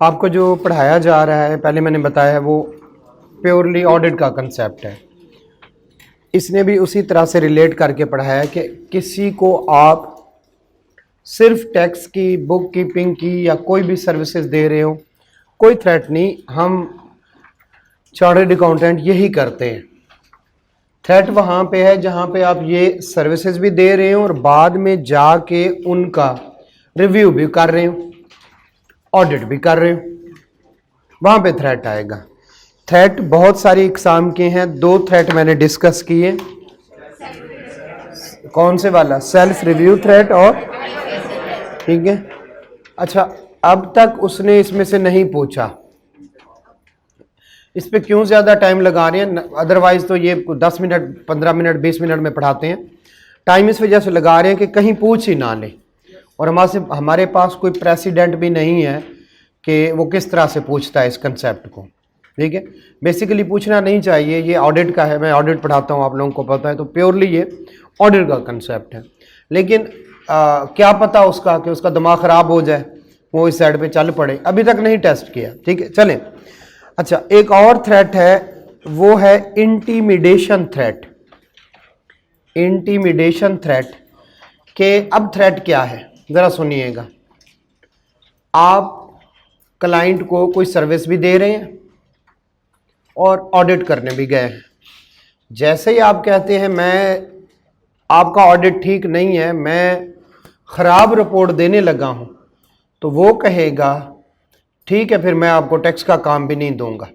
आपको जो पढ़ाया जा रहा है, पहले मैंने बताया, वो प्योरली ऑडिट का कंसेप्ट है। इसने भी उसी तरह से रिलेट करके पढ़ाया कि किसी को आप सिर्फ टैक्स की, बुक कीपिंग की या कोई भी सर्विसेज दे रहे हो, कोई थ्रेट नहीं। हम चार्टर्ड अकाउंटेंट यही करते हैं। थ्रेट वहाँ पे है जहाँ पे आप ये सर्विसेज भी दे रहे हो और बाद में जाके उनका रिव्यू भी कर रहे हो, ऑडिट भी कर रहे हो, वहाँ पे थ्रेट आएगा। थ्रेट बहुत सारी इकसाम के हैं। 2 थ्रेट मैंने डिस्कस किए। कौन से वाला? सेल्फ रिव्यू थ्रेट और, ठीक है। अच्छा, अब तक उसने इसमें से नहीं पूछा। इस पे क्यों ज़्यादा टाइम लगा रहे हैं? अदरवाइज तो ये 10 मिनट, 15 मिनट, 20 मिनट में पढ़ाते हैं। टाइम इस वजह से लगा रहे हैं कि कहीं पूछ ही ना ले, और हमारे पास कोई प्रेसिडेंट भी नहीं है कि वो किस तरह से पूछता है इस कंसेप्ट को, ठीक है। बेसिकली पूछना नहीं चाहिए। ये ऑडिट का है, मैं ऑडिट पढ़ाता हूँ, आप लोगों को पता है, तो प्योरली ये ऑडिट का कंसेप्ट है। लेकिन क्या पता उसका कि उसका दिमाग ख़राब हो जाए, वो इस साइड पे चल पड़े। अभी तक नहीं टेस्ट किया, ठीक है, चलें। अच्छा, एक और थ्रेट है, वो है इंटीमिडेशन थ्रेट। इंटीमिडेशन थ्रेट के अब थ्रेट क्या है ज़रा सुनिएगा। आप क्लाइंट को कोई सर्विस भी दे रहे हैं और ऑडिट करने भी गए हैं। जैसे ही आप कहते हैं मैं, आपका ऑडिट ठीक नहीं है, मैं ख़राब रिपोर्ट देने लगा हूं, तो वो कहेगा ठीक है, फिर मैं आपको टैक्स का काम भी नहीं दूंगा।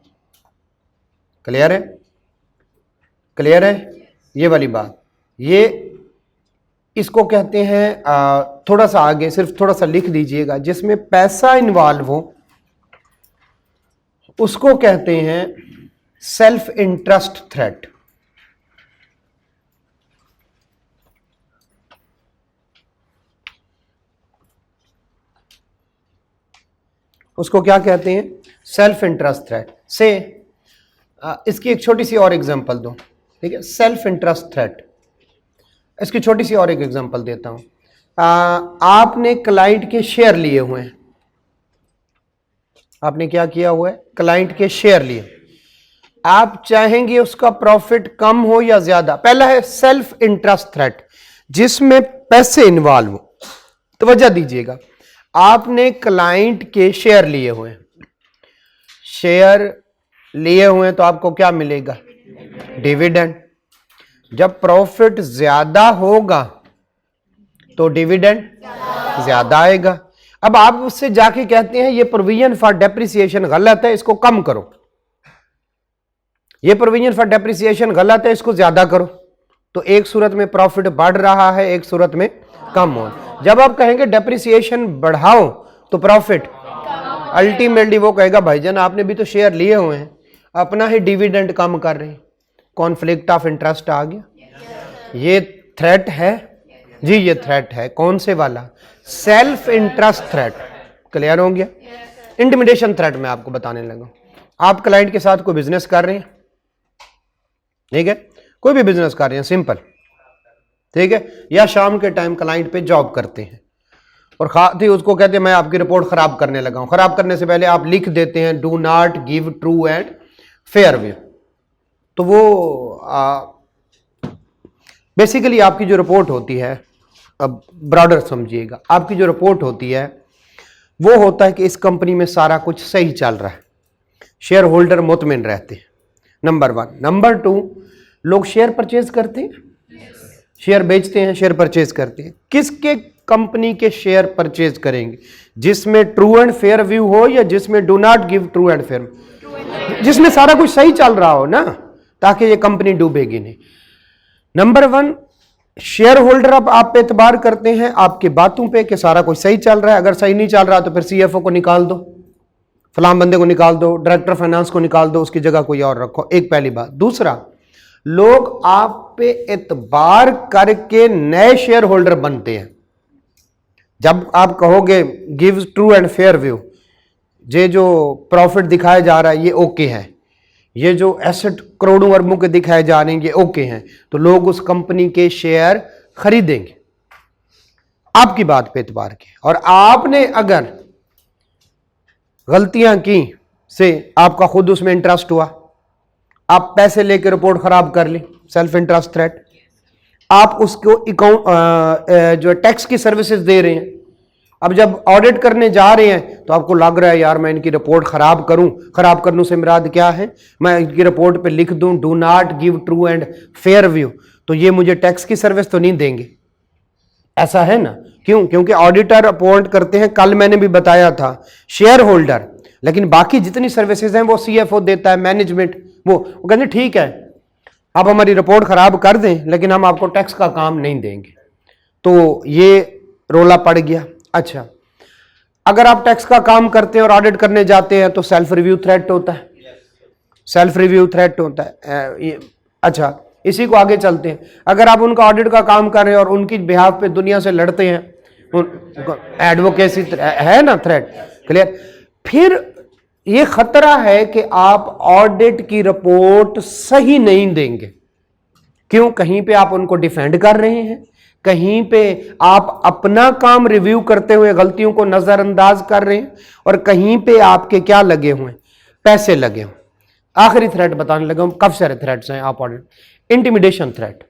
क्लियर है? क्लियर है ये वाली बात? ये इसको कहते हैं, थोड़ा सा आगे सिर्फ थोड़ा सा लिख दीजिएगा, जिसमें पैसा इन्वॉल्व हो उसको कहते हैं सेल्फ इंटरेस्ट थ्रेट। उसको क्या कहते हैं? Self interest threat. से इसकी एक छोटी सी और एग्जांपल दो, ठीक है। सेल्फ इंटरेस्ट थ्रेट, इसकी छोटी सी और एक एग्जांपल देता हूं। आपने क्लाइंट के शेयर लिए हुए हैं। आपने क्या किया हुआ है? क्लाइंट के शेयर लिए। आप चाहेंगे उसका प्रॉफिट कम हो या ज्यादा। पहला है सेल्फ इंटरेस्ट थ्रेट, जिसमें पैसे इन्वॉल्व हो। तवज्जो दीजिएगा, आपने क्लाइंट के शेयर लिए हुए हैं। शेयर लिए हुए हैं तो आपको क्या मिलेगा? डिविडेंड। जब प्रॉफिट ज्यादा होगा तो डिविडेंड ज्यादा आएगा। अब आप उससे जाके कहते हैं ये प्रोविजन फॉर डेप्रिसिएशन गलत है, इसको कम करो। ये प्रोविजन फॉर डेप्रिसिएशन गलत है, इसको ज्यादा करो। तो एक सूरत में प्रॉफिट बढ़ रहा है, एक सूरत में कम हो। जब आप कहेंगे डेप्रिसिएशन बढ़ाओ तो प्रॉफिट, अल्टीमेटली वो कहेगा भाईजान आपने भी तो शेयर लिए हुए हैं, अपना ही डिविडेंड कम कर रहे हैं। कॉन्फ्लिक्ट ऑफ इंटरेस्ट आ गया। ये थ्रेट है जी, ये थ्रेट है। कौन से वाला? Self interest threat. क्लियर हो गया? इंटिमिडेशन थ्रेट मैं आपको बताने लगा। आप क्लाइंट के साथ कोई बिजनेस कर रहे हैं, ठीक है, कोई भी बिजनेस कर रहे हैं, सिंपल, ठीक है, या शाम के टाइम क्लाइंट पे जॉब करते हैं और खाते ही उसको कहते हैं मैं आपकी रिपोर्ट खराब करने लगा हूं। खराब करने से पहले आप लिख देते हैं do not give true and fair view. तो वो बेसिकली आपकी जो रिपोर्ट होती है, अब ब्रॉडर समझिएगा, आपकी जो रिपोर्ट होती है वो होता है कि इस कंपनी में सारा कुछ सही चल रहा है, शेयर होल्डर मुतमिन रहते हैं, नंबर 1। नंबर 2, लोग शेयर परचेज करते हैं, शेयर बेचते हैं, शेयर परचेज करते हैं। किसके कंपनी के शेयर परचेज करेंगे? जिसमें ट्रू एंड फेयर व्यू हो या जिसमें do not give true and fair, जिसमें सारा कुछ सही चल रहा हो ना, ताकि ये कंपनी डूबेगी नहीं। नंबर 1, शेयर होल्डर अब आप पे एतबार करते हैं आपकी बातों पे कि सारा कुछ सही चल रहा है। अगर सही नहीं चल रहा तो फिर सीएफओ को निकाल दो, फलां बंदे को निकाल दो, डायरेक्टर फाइनेंस को निकाल दो, उसकी जगह कोई और रखो। एक पहली बात। दूसरा, लोग आप पे एतबार करके नए शेयर होल्डर बनते हैं। जब आप कहोगे give true and fair view, ये जो प्रॉफिट दिखाया जा रहा है ये ओके है, ये जो एसेट करोड़ों अरबों के दिखाए जा रहे हैं ये ओके हैं, तो लोग उस कंपनी के शेयर खरीदेंगे आपकी बात पे एतबार के। और आपने अगर गलतियां की से आपका खुद उसमें इंटरेस्ट हुआ, आप पैसे लेके रिपोर्ट खराब कर ली, सेल्फ इंटरेस्ट थ्रेट। आप उसको अकाउंट जो टैक्स की सर्विसेज दे रहे हैं, अब जब ऑडिट करने जा रहे हैं तो आपको लग रहा है यार मैं इनकी रिपोर्ट खराब करूं, खराब करने से मुराद क्या है, मैं इनकी रिपोर्ट पे लिख दूं do not give true and fair view, तो ये मुझे टैक्स की सर्विस तो नहीं देंगे, ऐसा है ना। क्यों? क्योंकि ऑडिटर अपॉइंट करते हैं, कल मैंने भी बताया था, शेयर होल्डर, लेकिन बाकी जितनी सर्विसेज हैं वो सीएफओ देता है, मैनेजमेंट, वो कहते ठीक है आप हमारी रिपोर्ट खराब कर दें लेकिन हम आपको टैक्स का काम नहीं देंगे। तो ये रोला पड़ गया। अच्छा, अगर आप टैक्स का काम करते हैं और ऑडिट करने जाते हैं तो सेल्फ रिव्यू थ्रेट होता है, सेल्फ रिव्यू थ्रेट होता है। अच्छा, इसी को आगे चलते हैं। अगर आप उनका ऑडिट का काम कर रहे हैं और उनकी बिहाफ पे दुनिया से लड़ते हैं, एडवोकेसी है ना थ्रेट, क्लियर। फिर ये खतरा है कि आप ऑडिट की रिपोर्ट सही नहीं देंगे। क्यों? कहीं पे आप उनको डिफेंड कर रहे हैं, कहीं पे आप अपना काम रिव्यू करते हुए गलतियों को नजरअंदाज कर रहे हैं, और कहीं पे आपके क्या लगे हुए, पैसे लगे हुए। आखिरी थ्रेट बताने लगा हूं, काफी सारे थ्रेट्स हैं आप ऑडिट। इंटिमिडेशन थ्रेट,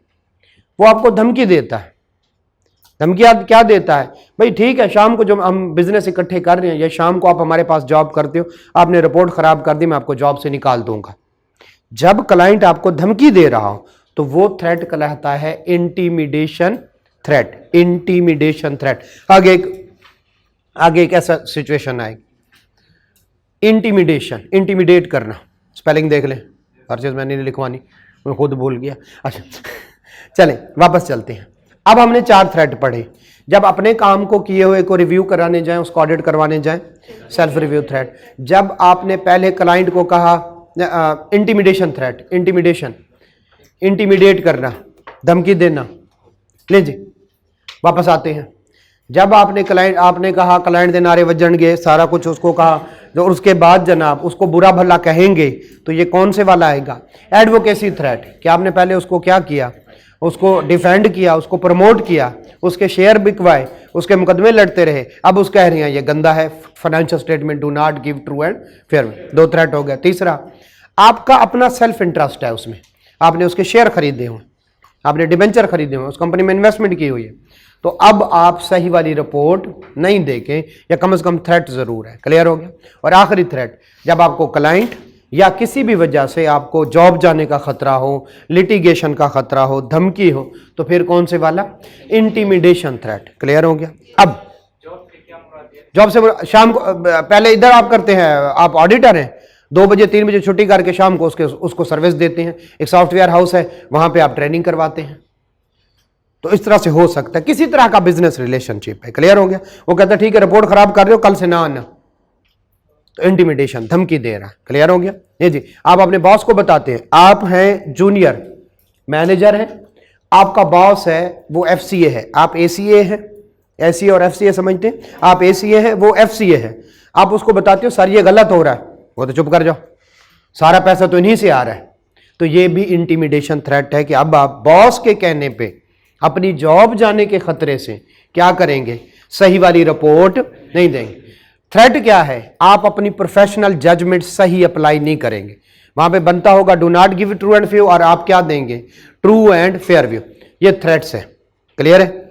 वो आपको धमकी देता है। धमकी क्या देता है? भाई ठीक है, शाम को जो हम बिजनेस इकट्ठे कर रहे हैं या शाम को आप हमारे पास जॉब करते हो, आपने रिपोर्ट खराब कर दी, मैं आपको जॉब से निकाल दूंगा। जब क्लाइंट आपको धमकी दे रहा हो तो वो थ्रेट कहलाता है इंटिमिडेशन थ्रेट, इंटिमिडेशन थ्रेट। आगे एक ऐसा सिचुएशन आएगी, इंटिमिडेशन, इंटिमिडेट करना, स्पेलिंग देख लें, हर चीज मैंने नहीं लिखवानी, मैं खुद भूल गया। अच्छा चलें वापस चलते हैं। अब हमने 4 थ्रेट पढ़े। जब अपने काम को किए हुए को रिव्यू कराने जाएं, उसको ऑडिट करवाने जाएं, सेल्फ रिव्यू थ्रेट। जब आपने पहले क्लाइंट को कहा, इंटिमिडेशन थ्रेट, इंटिमिडेशन, इंटिमिडेट करना, धमकी देना। ले जी वापस आते हैं। जब आपने कहा क्लाइंट दे नारे वजन गए, सारा कुछ उसको कहा, जो उसके बाद जनाब उसको बुरा भला कहेंगे, तो ये कौन से वाला आएगा? Advocacy threat. कि आपने पहले उसको क्या किया, उसको डिफेंड किया, उसको प्रमोट किया, उसके शेयर बिकवाए, उसके मुकदमे लड़ते रहे, अब उस कह रहे हैं ये गंदा है, financial statement do not give true and fair. 2 threat हो गया। तीसरा, आपका अपना सेल्फ इंटरेस्ट है उसमें, आपने उसके शेयर खरीदे हुए, आपने डिबेंचर खरीदे हुए, उस कंपनी में इन्वेस्टमेंट की हुई है, तो अब आप सही वाली रिपोर्ट नहीं देखें, या कम से कम थ्रेट जरूर है। क्लियर हो गया। और आखिरी थ्रेट, जब आपको क्लाइंट या किसी भी वजह से आपको जॉब जाने का खतरा हो, लिटिगेशन का खतरा हो, धमकी हो, तो फिर कौन से वाला? Intimidation threat. क्लियर हो गया। अब जॉब से शाम को, पहले इधर आप करते हैं, आप ऑडिटर हैं, 2 बजे 3 बजे छुट्टी करके शाम को उसको सर्विस देते हैं, एक सॉफ्टवेयर हाउस है वहां पे आप ट्रेनिंग करवाते हैं। तो इस तरह से हो सकता है, किसी तरह का बिजनेस रिलेशनशिप है। क्लियर हो गया। वो कहता है ठीक है रिपोर्ट खराब कर रहे हो, कल से ना आना, तो इंटिमिडेशन, धमकी दे रहा है। क्लियर हो गया। ये जी, आप अपने बॉस को बताते हैं, आप हैं जूनियर मैनेजर हैं, आपका बॉस है वो एफसीए है, आप एसीए हैं, एसीए और एफसीए समझते हैं, आप एसीए है वो एफसीए है, आप उसको बताते हो सर ये गलत हो रहा है, वो तो चुप कर जाओ, सारा पैसा तो इन्हीं से आ रहा है। तो ये भी इंटिमिडेशन थ्रेट है कि अब आप बॉस के कहने पे अपनी जॉब जाने के खतरे से क्या करेंगे? सही वाली रिपोर्ट नहीं देंगे। थ्रेट क्या है? आप अपनी प्रोफेशनल जजमेंट सही अप्लाई नहीं करेंगे, वहां पे बनता होगा do not give true and fair, और आप क्या देंगे? True and fair view. ये थ्रेट्स है। क्लियर है।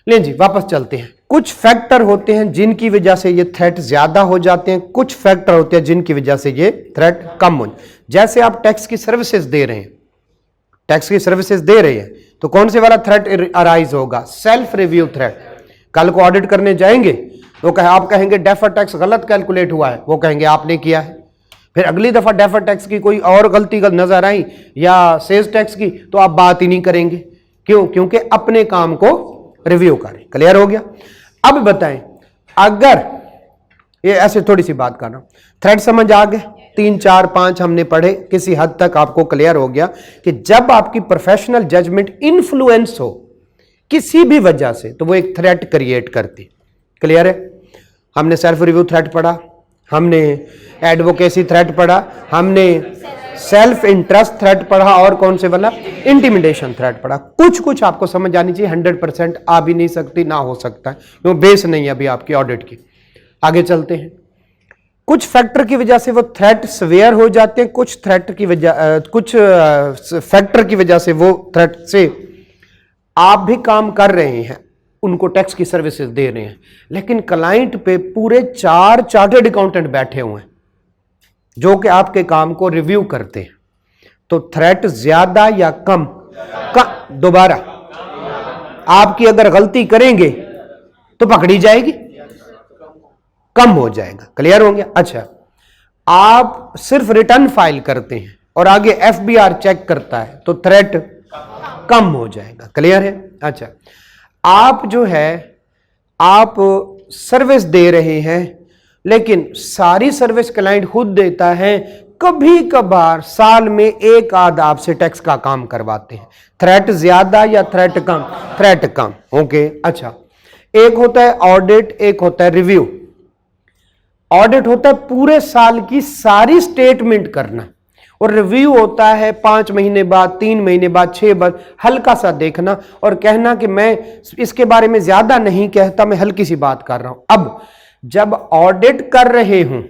ले जी वापस चलते हैं। कुछ फैक्टर होते हैं जिनकी वजह से ये थ्रेट ज्यादा हो जाते हैं, कुछ फैक्टर होते हैं जिनकी वजह से ये थ्रेट कम हो। जैसे आप टैक्स की सर्विसेज दे रहे हैं, टैक्स की सर्विसेज दे रहे हैं, तो कौन से वाला थ्रेट अराइज होगा? Self review threat. कल को ऑडिट करने जाएंगे तो आप कहेंगे डेफर टैक्स गलत कैलकुलेट हुआ है, वो कहेंगे आपने किया है। फिर अगली दफा डेफर टैक्स की कोई और गलती नजर आई या सेल्स टैक्स की, तो आप बात ही नहीं करेंगे। क्यों? क्योंकि अपने काम को रिव्यू करें। क्लियर हो गया। अब बताएं, अगर ये ऐसे थोड़ी सी बात कर रहा हूं, थ्रेड समझ आ गए? 3 4 5 हमने पढ़े, किसी हद तक आपको क्लियर हो गया कि जब आपकी प्रोफेशनल जजमेंट इन्फ्लुएंस हो किसी भी वजह से, तो वो एक थ्रेट क्रिएट करती। क्लियर है। हमने सेल्फ रिव्यू थ्रेट पढ़ा, हमने एडवोकेसी थ्रेट पढ़ा, हमने सेल्फ इंटरेस्ट थ्रेट पढ़ा, और कौन से वाला? इंटिमिडेशन थ्रेट पढ़ा। कुछ आपको समझ आनी चाहिए, 100% आ भी नहीं सकती, ना हो सकता है, क्योंकि बेस नहीं है अभी आपकी ऑडिट की। आगे चलते हैं। कुछ फैक्टर की वजह से वो थ्रेट सवेयर हो जाते हैं, कुछ फैक्टर की वजह से वो थ्रेट से आप भी काम कर रहे हैं, उनको टैक्स की सर्विसेज दे रहे हैं, लेकिन क्लाइंट पे पूरे 4 चार्टर्ड अकाउंटेंट बैठे हुए हैं जो कि आपके काम को रिव्यू करते हैं। तो थ्रेट ज्यादा या कम? दोबारा, आपकी अगर गलती करेंगे तो पकड़ी जाएगी, कम हो जाएगा। क्लियर हो गया? अच्छा, आप सिर्फ रिटर्न फाइल करते हैं और आगे एफबीआर चेक करता है तो थ्रेट कम हो जाएगा। क्लियर है? अच्छा, आप जो है आप सर्विस दे रहे हैं, लेकिन सारी सर्विस क्लाइंट खुद देता है, कभी कभार साल में एक आध आपसे टैक्स का काम करवाते हैं। थ्रेट ज्यादा या थ्रेट कम? थ्रेट कम। ओके। अच्छा, एक होता है ऑडिट, एक होता है रिव्यू। ऑडिट होता है पूरे साल की सारी स्टेटमेंट करना, और रिव्यू होता है 5 महीने बाद, 3 महीने बाद, 6 बाद हल्का सा देखना और कहना कि मैं इसके बारे में ज्यादा नहीं कहता, मैं हल्की सी बात कर रहा हूं। अब जब ऑडिट कर रहे हूं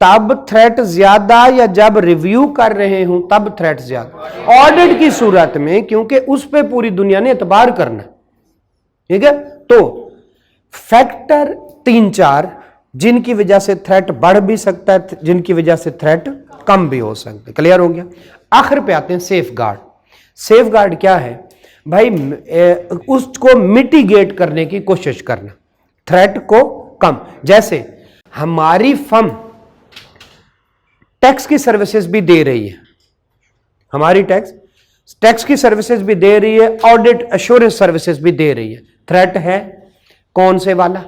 तब थ्रेट ज्यादा, या जब रिव्यू कर रहे हूं तब थ्रेट ज्यादा? ऑडिट की सूरत में, क्योंकि उस पर पूरी दुनिया ने एतबार करना। ठीक है? तो फैक्टर 3-4 जिनकी वजह से थ्रेट बढ़ भी सकता है, जिनकी वजह से थ्रेट कम भी हो सकता है। क्लियर हो गया? आखिर पे आते हैं सेफ गार्ड। सेफ गार्ड क्या है भाई? उसको मिटिगेट करने की कोशिश करना, थ्रेट को कम। जैसे हमारी फर्म टैक्स की सर्विसेज भी दे रही है, हमारी टैक्स की सर्विसेज भी दे रही है, ऑडिट एश्योरेंस सर्विसेज भी दे रही है। थ्रेट है कौन से वाला?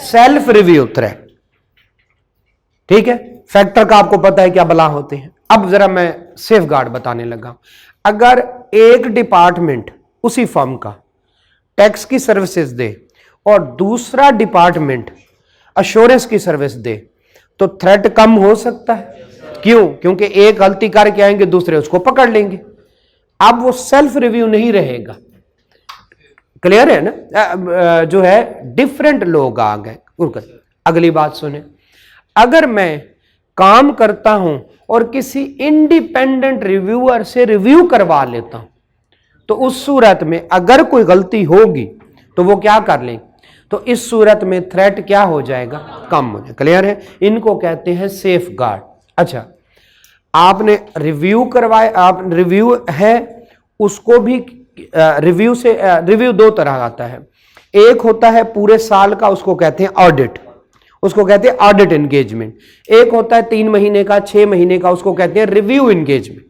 Self review threat. ठीक है? फैक्टर का आपको पता है क्या बला होते हैं। अब जरा मैं सेफ गार्ड बताने लगा। अगर एक डिपार्टमेंट उसी फर्म का टैक्स की सर्विसेज दे और दूसरा डिपार्टमेंट एश्योरेंस की सर्विस दे, तो थ्रेट कम हो सकता है। क्यों? क्योंकि एक गलती करके आएंगे, दूसरे उसको पकड़ लेंगे। अब वो सेल्फ रिव्यू नहीं रहेगा। क्लियर है ना? जो है डिफरेंट लोग आ गए। अगली बात सुने, अगर मैं काम करता हूं और किसी इंडिपेंडेंट रिव्यूअर से रिव्यू करवा लेता हूं, तो उस सूरत में अगर कोई गलती होगी तो वो क्या कर लेंगे? तो इस सूरत में थ्रेट क्या हो जाएगा? कम हो जाएगा। क्लियर है? इनको कहते हैं सेफ गार्ड। अच्छा, आपने रिव्यू करवाए, आप रिव्यू है उसको भी रिव्यू 2 तरह आता है। एक होता है पूरे साल का, उसको कहते हैं ऑडिट, उसको कहते हैं ऑडिट एंगेजमेंट। एक होता है 3 महीने का, 6 महीने का, उसको कहते हैं रिव्यू एंगेजमेंट।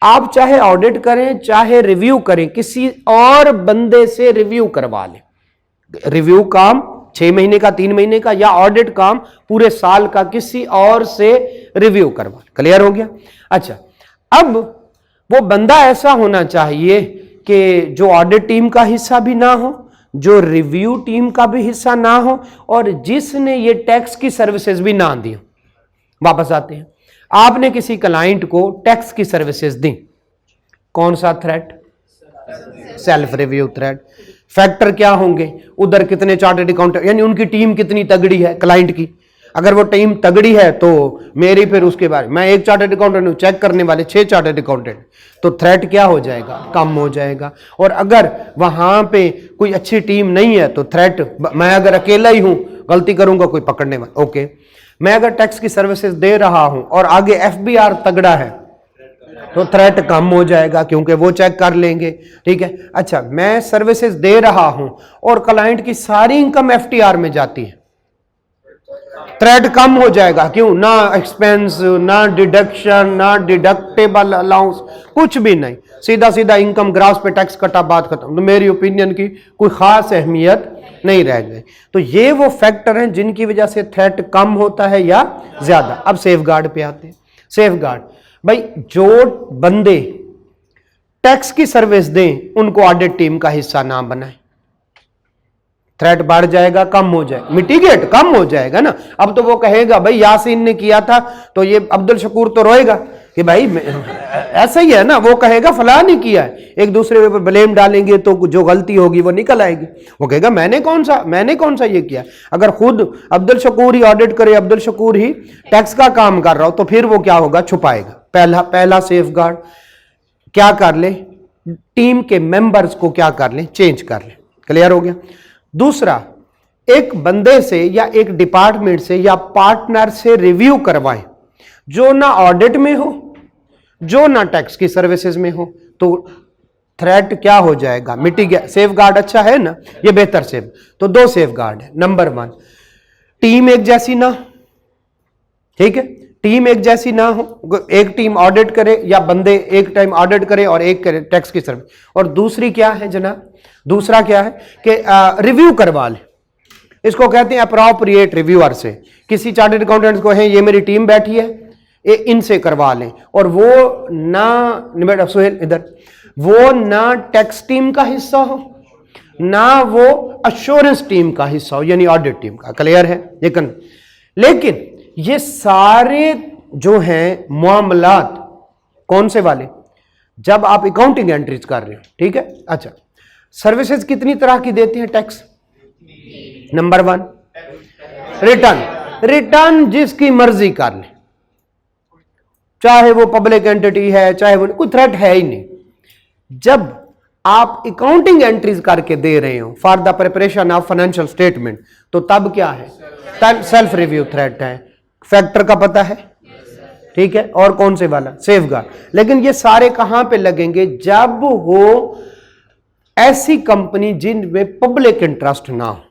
आप चाहे ऑडिट करें चाहे रिव्यू करें, किसी और बंदे से रिव्यू करवा लें। रिव्यू काम 6 महीने का, 3 महीने का, या ऑडिट काम पूरे साल का, किसी और से रिव्यू करवा। क्लियर हो गया? अच्छा, अब वो बंदा ऐसा होना चाहिए कि जो ऑडिट टीम का हिस्सा भी ना हो, जो रिव्यू टीम का भी हिस्सा ना हो, और जिसने ये टैक्स की सर्विसेज भी ना दी हो। वापस आते हैं, आपने किसी क्लाइंट को टैक्स की सर्विसेज दी, कौन सा threat? Self review threat. Factor क्या होंगे? उधर कितने चार्टर्ड अकाउंटेंट, यानी उनकी टीम कितनी तगड़ी है क्लाइंट की। अगर वो टीम तगड़ी है तो मेरी फिर उसके बारे, मैं एक चार्टर्ड अकाउंटेंट हूं, चेक करने वाले 6 चार्टर्ड अकाउंटेंट, तो थ्रेट क्या हो जाएगा? कम हो जाएगा। और अगर वहां पे कोई अच्छी टीम नहीं है तो थ्रेट, मैं अगर अकेला ही हूं, गलती करूंगा कोई पकड़ने वाला। ओके, मैं अगर टैक्स की सर्विसेज दे रहा हूं और आगे एफबीआर तगड़ा है तो थ्रेट कम हो जाएगा, क्योंकि वो चेक कर लेंगे। ठीक है? अच्छा, मैं सर्विसेज दे रहा हूं और क्लाइंट की सारी इनकम एफटीआर में जाती है, थ्रेट कम हो जाएगा। क्यों? ना एक्सपेंस, ना डिडक्शन, ना डिडक्टेबल अलाउंस, कुछ भी नहीं, सीधा सीधा इनकम ग्रास पे टैक्स कटा, बात खत्म। तो मेरी ओपिनियन की कोई खास अहमियत नहीं रह गई। तो ये वो फैक्टर हैं जिनकी वजह से थ्रेट कम होता है या ज्यादा। अब सेफ गार्ड पे आते हैं। सेफ गार्ड भाई, जो बंदे टैक्स की सर्विस दें उनको ऑडिट टीम का हिस्सा ना बनाए, थ्रेट बढ़ जाएगा, कम हो जाएगा, मिटिगेट कम हो जाएगा ना। अब तो वो कहेगा भाई यासीन ने किया था तो ये अब्दुल शकूर तो रोएगा कि भाई ऐसा ही है ना, वो कहेगा फलां नहीं किया है, एक दूसरे पे ब्लेम डालेंगे तो जो गलती होगी वो निकल आएगी। वो कहेगा मैंने कौन सा ये किया। अगर खुद अब्दुल शकूर ही ऑडिट करे, अब्दुल शकूर ही टैक्स का काम कर रहा हो, तो फिर वो क्या होगा, छुपाएगा। पहला सेफगार्ड क्या कर ले, टीम के मेंबर्स को क्या कर ले, चेंज कर ले। क्लियर हो गया। दूसरा, एक बंदे से या एक डिपार्टमेंट से या पार्टनर से रिव्यू करवाएं जो ना ऑडिट में हो, जो ना टैक्स की सर्विसेज में हो, तो थ्रेट क्या हो जाएगा, मिटिगेट। सेफगार्ड अच्छा है ना, ये बेहतर सेफ। तो 2 सेफगार्ड है। नंबर 1, टीम एक जैसी ना, ठीक है, टीम एक जैसी ना हो। एक टीम ऑडिट करे या बंदे एक टाइम ऑडिट करे और एक करे टैक्स की सर्विस। और दूसरी क्या है जनाब, दूसरा क्या है कि रिव्यू करवा ले। इसको कहते हैं अप्रोप्रिएट रिव्यूअर से। किसी चार्टर्ड अकाउंटेंट्स को है, ये मेरी टीम बैठी है, ये इनसे करवा लें। और वो ना सुहेल इधर, वो ना टैक्स टीम का हिस्सा हो, ना वो अश्योरेंस टीम का हिस्सा हो, यानी ऑडिट टीम का। क्लियर है। लेकिन ये सारे जो हैं मामलात कौन से वाले, जब आप अकाउंटिंग एंट्रीज कर रहे हो, ठीक है। अच्छा, सर्विसेज कितनी तरह की देते हैं टैक्स? नंबर 1, रिटर्न जिसकी मर्जी कर ले, चाहे वो पब्लिक एंटिटी है, चाहे वो, कोई थ्रेट है ही नहीं। जब आप अकाउंटिंग एंट्रीज करके दे रहे हो for the preparation of financial statement, तो तब क्या है, तब सेल्फ रिव्यू थ्रेट है। फैक्टर का पता है, ठीक है। और कौन से वाला, सेफगार्ड। लेकिन ये सारे कहां पे लगेंगे, जब हो ऐसी कंपनी जिनमें पब्लिक इंटरेस्ट ना हो।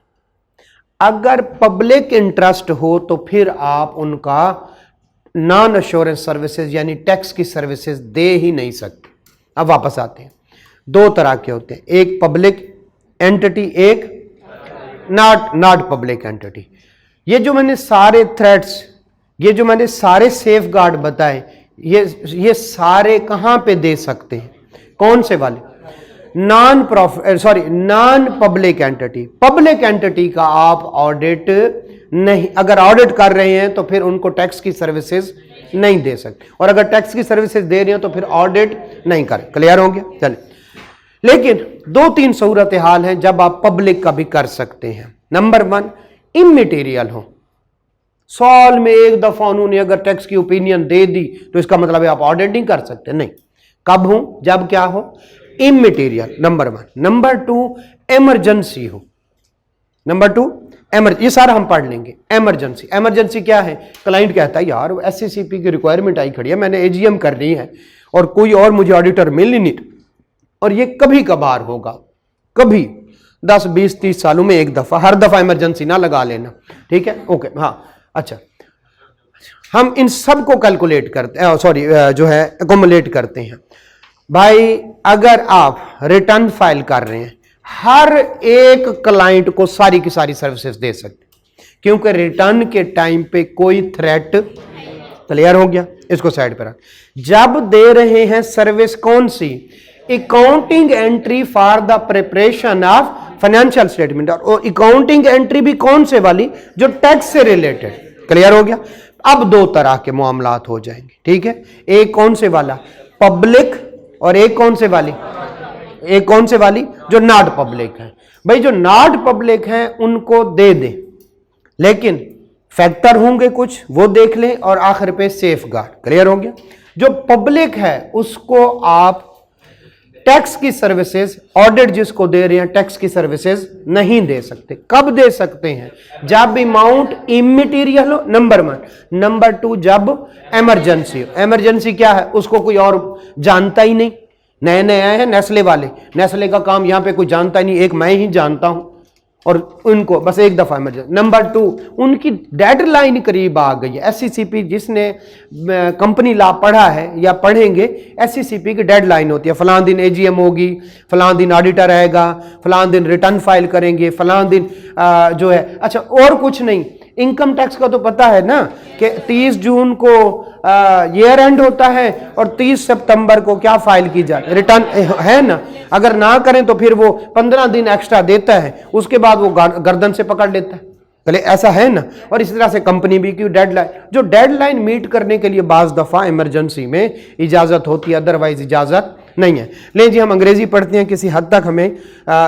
अगर पब्लिक इंटरेस्ट हो तो फिर आप उनका नॉन अश्योरेंस सर्विसेज यानी टैक्स की सर्विसेज दे ही नहीं सकते। अब वापस आते हैं, 2 तरह के होते हैं, एक पब्लिक एंटिटी, एक नॉट पब्लिक एंटिटी। ये जो मैंने सारे थ्रेट्स, ये जो मैंने सारे सेफगार्ड बताए, ये सारे कहां पे दे सकते हैं, कौन से वाले, non public entity. Public entity का आप ऑडिट नहीं, अगर ऑडिट कर रहे हैं तो फिर उनको टैक्स की सर्विसेज नहीं दे सकते, और अगर टैक्स की सर्विसेज दे रहे हैं तो फिर ऑडिट नहीं करें। क्लियर हो गया। चलिए, लेकिन 2-3 सूरत हाल हैं जब आप पब्लिक का भी कर सकते हैं। नंबर 1, इमैटेरियल हो, साल में एक दफा उन्होंने अगर टैक्स की ओपिनियन दे दी तो इसका मतलब है आप ऑडिट नहीं कर सकते, नहीं। कब हो, जब क्या हो, इमैटेरियल, नंबर 1। नंबर 2, इमरजेंसी हो। नंबर 2, ये सारा हम पढ़ लेंगे। इमरजेंसी क्या है, क्लाइंट कहता है यार एससीसीपी की रिक्वायरमेंट आई खड़ी है, मैंने एजीएम करनी है और कोई और मुझे ऑडिटर मिल ही नहीं, और ये कभी कभार होगा, कभी 10, 20, 30 सालों में एक दफा, हर दफा इमरजेंसी ना लगा लेना, ठीक है। ओके, हाँ, अच्छा, हम इन सब को कैलकुलेट करते हैं, जो है एकोमोलेट करते हैं। भाई अगर आप रिटर्न फाइल कर रहे हैं, हर एक क्लाइंट को सारी की सारी सर्विसेज दे सकते, क्योंकि रिटर्न के टाइम पे कोई थ्रेट। क्लियर हो गया। इसको साइड पर रख। जब दे रहे हैं सर्विस कौन सी, accounting entry for the preparation of financial statement, और अकाउंटिंग एंट्री भी कौन से वाली, जो टैक्स से रिलेटेड। क्लियर हो गया। अब 2 तरह के मामलात हो जाएंगे, ठीक है। एक कौन से वाला, पब्लिक, और एक कौन से वाली, जो नॉट पब्लिक है। भाई जो नॉट पब्लिक है उनको दे दे, लेकिन फैक्टर होंगे कुछ, वो देख लें, और आखिर पे सेफगार्ड। क्लियर हो गया। जो पब्लिक है उसको आप टैक्स की सर्विसेज, ऑडिट जिसको दे रहे हैं टैक्स की सर्विसेज नहीं दे सकते। कब दे सकते हैं, जब अमाउंट इमैटेरियल हो, नंबर 1। नंबर 2, जब इमरजेंसी हो। इमरजेंसी क्या है, उसको कोई और जानता ही नहीं, नए नए आए हैं नेस्ले वाले, नेस्ले का काम यहां पे कोई जानता ही नहीं, एक मैं ही जानता हूं, और उनको बस एक दफा इमरजेंसी। नंबर 2, उनकी डेडलाइन करीब आ गई है। एससीसीपी जिसने कंपनी लॉ पढ़ा है या पढ़ेंगे, एससीसीपी की डेडलाइन होती है, फलां दिन एजीएम होगी, फलां दिन ऑडिटर आएगा, फलां दिन रिटर्न फाइल करेंगे, फलां दिन जो है। अच्छा, और कुछ नहीं, इनकम टैक्स का तो पता है ना कि 30 जून को ईयर एंड होता है और 30 सितंबर को क्या फाइल की जाए, रिटर्न है ना। अगर ना करें तो फिर वो 15 दिन एक्स्ट्रा देता है, उसके बाद वो गर्दन से पकड़ लेता है। चले ऐसा है ना। और इसी तरह से कंपनी भी की डेडलाइन, जो डेडलाइन मीट करने के लिए बाज दफा इमरजेंसी में इजाजत होती है, अदरवाइज इजाजत नहीं है। ले जी हम अंग्रेजी पढ़ते हैं, किसी हद तक हमें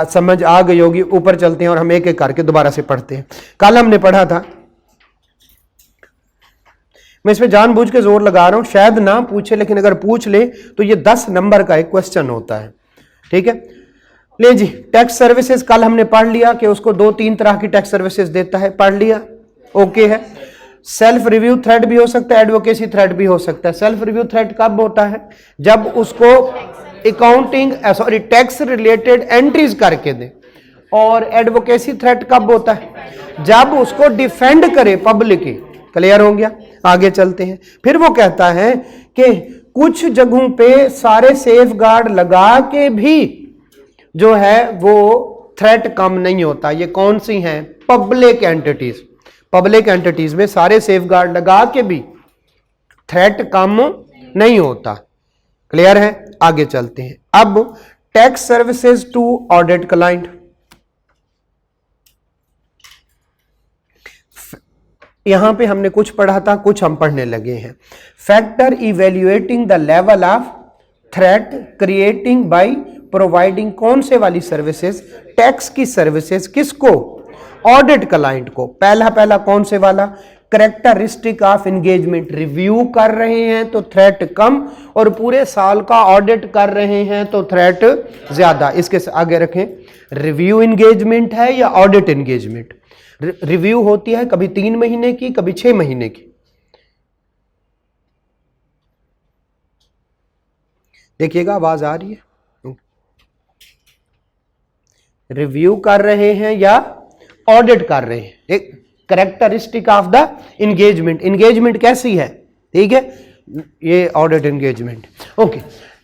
समझ आ गई होगी। ऊपर चलते हैं और हम एक एक करके दोबारा से पढ़ते हैं। कल हमने पढ़ा था, मैं इसमें जानबूझ के जोर लगा रहा हूं, शायद ना पूछे, लेकिन अगर पूछ ले तो ये 10 नंबर का एक क्वेश्चन होता है। ठीक है, ले जी टैक्स सर्विसेज कल हमने पढ़ लिया कि उसको 2-3 तरह की टैक्स सर्विसेज देता है, पढ़ लिया, ओके है। सेल्फ रिव्यू थ्रेड भी हो सकता है, एडवोकेसी थ्रेड भी हो सकता है। सेल्फ रिव्यू थ्रेड कब होता है? जब उसको अकाउंटिंग टैक्स रिलेटेड एंट्रीज करके दे। और एडवोकेसी थ्रेड कब होता है? जब उसको डिफेंड करे पब्लिकली। क्लियर हो गया? आगे चलते हैं। फिर वो कहता है कि कुछ जगहों पे सारे सेफ गार्ड लगा के भी जो है वो थ्रेट कम नहीं होता। ये कौन सी हैं? Public entities. पब्लिक एंटिटीज में सारे सेफ गार्ड लगा के भी थ्रेट कम नहीं होता। क्लियर है? आगे चलते हैं। अब tax services to audit client, यहां पे हमने कुछ पढ़ा था, कुछ हम पढ़ने लगे हैं। Factor evaluating the level of threat creating by providing, कौन से वाली सर्विसेज? टैक्स की सर्विसेज। किसको? ऑडिट क्लाइंट को। पहला कौन से वाला? कैरेक्टरिस्टिक ऑफ एंगेजमेंट, रिव्यू कर रहे हैं तो थ्रेट कम, और पूरे साल का ऑडिट कर रहे हैं तो थ्रेट ज्यादा। इसके आगे रखें, रिव्यू एंगेजमेंट है या ऑडिट एंगेजमेंट? रिव्यू होती है कभी 3 महीने की, कभी 6 महीने की। देखिएगा आवाज आ रही है? रिव्यू कर रहे हैं या ऑडिट कर रहे हैं। एक characteristic of the engagement, engagement कैसी है? ठीक है, ये audit engagement. Okay,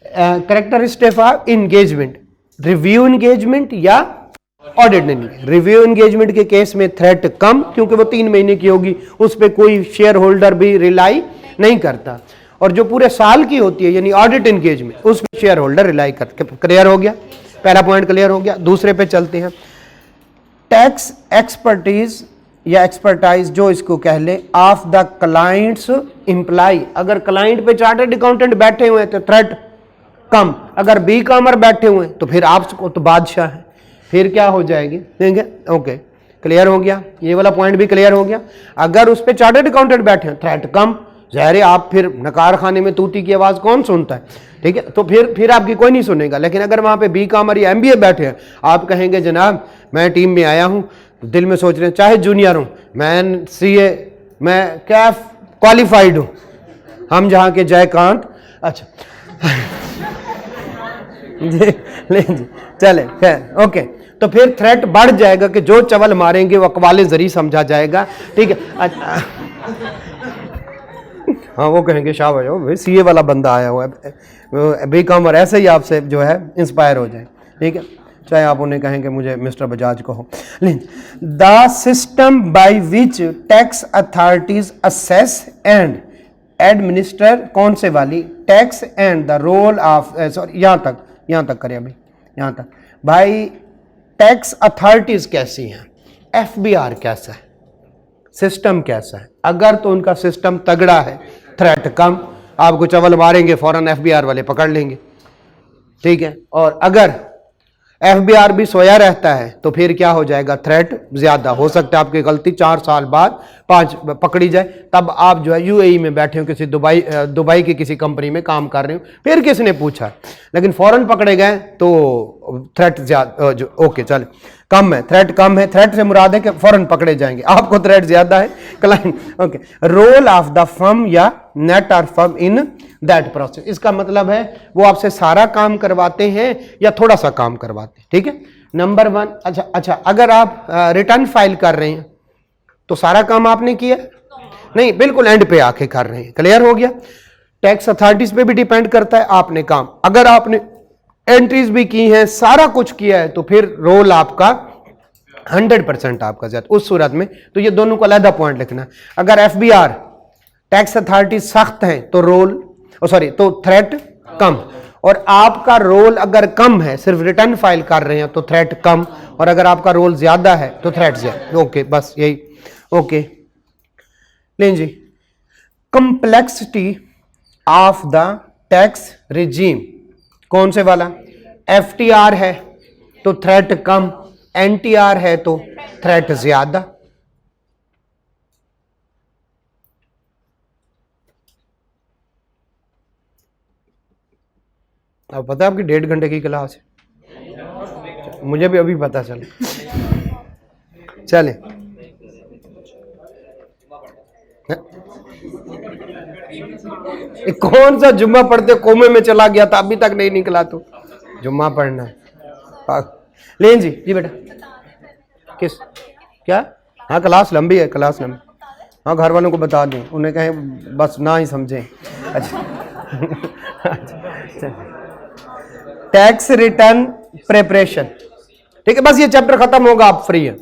characteristic of engagement, review engagement या ऑडिट नहीं। रिव्यू एंगेजमेंट के केस में थ्रेट कम, क्योंकि वो 3 महीने की होगी, उस पर कोई शेयर होल्डर भी रिलाई नहीं करता। और जो पूरे साल की होती है यानी ऑडिट एंगेजमेंट, उस पर शेयर होल्डर रिलाई करते। क्लियर हो गया? पहला पॉइंट क्लियर हो गया। दूसरे पे चलते हैं। टैक्स एक्सपर्टीज या एक्सपर्टाइज, जो इसको कह ले, ऑफ द क्लाइंट्स एम्प्लॉय। अगर क्लाइंट पे चार्टर्ड अकाउंटेंट बैठे हुए हैं तो थ्रेट कम, अगर बी कॉमर बैठे हुए हैं तो फिर आपको तो बादशाह है, फिर क्या हो जाएगी? ठीक है, ओके, क्लियर हो गया। ये वाला पॉइंट भी क्लियर हो गया। अगर उस पे चार्टर्ड अकाउंटेंट बैठे हैं, थ्रेट कम, ज़ाहिर है आप फिर नकार खाने में तूती की आवाज़ कौन सुनता है? ठीक है, तो फिर आपकी कोई नहीं सुनेगा। लेकिन अगर वहाँ पे बी कॉमर या MBA बैठे हैं, आप कहेंगे जनाब मैं टीम में आया हूँ, दिल में सोच रहे हैं चाहे जूनियर हूँ, मैं CA, मैं क्या क्वालिफाइड हूँ, हम जहाँ के जय कांट। अच्छा ले जी, चले खैर, ओके। तो फिर थ्रेट बढ़ जाएगा कि जो चवल मारेंगे वो अकवाले जरी समझा जाएगा। ठीक है, हाँ वो कहेंगे शाबाश भाई CA वाला बंदा आया हुआ है, बी कॉमर ऐसे ही आपसे जो है इंस्पायर हो जाए। ठीक है, चाहे आप उन्हें कहेंगे मुझे मिस्टर बजाज कहो। The system by which tax authorities assess and administer, कौन से वाली? Tax and the role of, sorry यहाँ तक करें अभी, यहाँ तक। भाई टैक्स अथॉरिटीज कैसी हैं? FBR कैसा है? सिस्टम कैसा है? अगर तो उनका सिस्टम तगड़ा है, थ्रेट कम, आपको चवल मारेंगे फौरन FBR वाले पकड़ लेंगे। ठीक है, और अगर FBR भी सोया रहता है तो फिर क्या हो जाएगा? थ्रेट ज्यादा हो सकता है। आपकी गलती 4 साल बाद 5 पकड़ी जाए, तब आप जो है UAE में बैठे हो, किसी दुबई की किसी कंपनी में काम कर रहे हो, फिर किसने पूछा, लेकिन फौरन पकड़े गए तो थ्रेट ज्यादा, ओके चले, कम है, थ्रेट कम है। थ्रेट से मुराद है कि फौरन पकड़े जाएंगे, आपको थ्रेट ज्यादा है client. Okay, role of the firm या नेट और फर्म इन दैट प्रोसेस, इसका मतलब है वो आपसे सारा काम करवाते हैं या थोड़ा सा काम करवाते हैं। ठीक है, नंबर 1। अच्छा, अगर आप रिटर्न फाइल कर रहे हैं तो सारा काम आपने किया? नहीं, बिल्कुल एंड पे आके कर रहे हैं। क्लियर हो गया? टैक्स अथॉरिटीज पे भी डिपेंड करता है आपने काम, अगर आपने एंट्रीज भी की हैं, सारा कुछ किया है, तो फिर रोल आपका 100% आपका ज्यादा। उस सूरत में तो ये दोनों को अलग पॉइंट लिखना। अगर FBR टैक्स अथॉरिटी सख्त है तो तो थ्रेट कम, और आपका रोल अगर कम है, सिर्फ रिटर्न फाइल कर रहे हैं तो थ्रेट कम, और अगर आपका रोल ज्यादा है तो थ्रेट ज्यादा। ओके, बस यही ओके लें जी, complexity of the tax regime कौन से वाला? FTR है तो थ्रेट कम, NTR है तो थ्रेट ज्यादा। अब पता है आपकी 1.5 घंटे की क्लास है, मुझे भी अभी पता चले। कौन सा जुम्मा पढ़ते कोमे में चला गया था, अभी तक नहीं निकला, तो जुम्मा पढ़ना है। लें जी, जी बेटा किस क्या? हाँ क्लास लंबी है, क्लास लंबी। हाँ घर वालों को बता दें, उन्हें कहें बस ना ही समझें। अच्छा टैक्स रिटर्न प्रिपरेशन, ठीक है, बस ये चैप्टर खत्म होगा, आप फ्री हैं।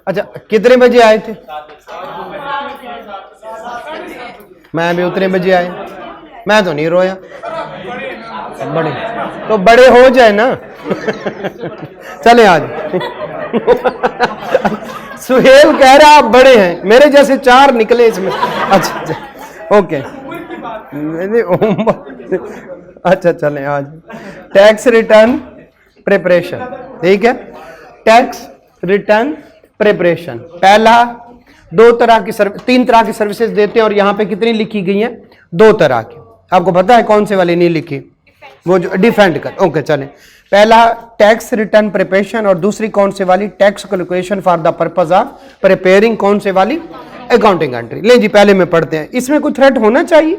अच्छा कितने बजे आए थे? मैं भी उतने बजे आए, मैं तो नहीं रोया। बड़े तो बड़े हो जाए ना। चले आज। सुहेल कह रहा आप बड़े हैं, मेरे जैसे 4 निकले इसमें। अच्छा ओके, अच्छा चलें आज टैक्स रिटर्न प्रिपरेशन, ठीक है। टैक्स रिटर्न प्रिपरेशन, पहला 2 तरह की तीन तरह की सर्विसेज देते हैं, और यहां पे कितनी लिखी गई हैं? 2 तरह की। आपको पता है कौन से वाली नहीं लिखी? वो जो डिफेंड कर। ओके चलें, पहला टैक्स रिटर्न प्रिपरेशन, और दूसरी कौन से वाली? Tax calculation for the purpose of preparing कौन से वाली? Accounting entry. ले जी पहले में पढ़ते हैं, इसमें कोई थ्रेट होना चाहिए?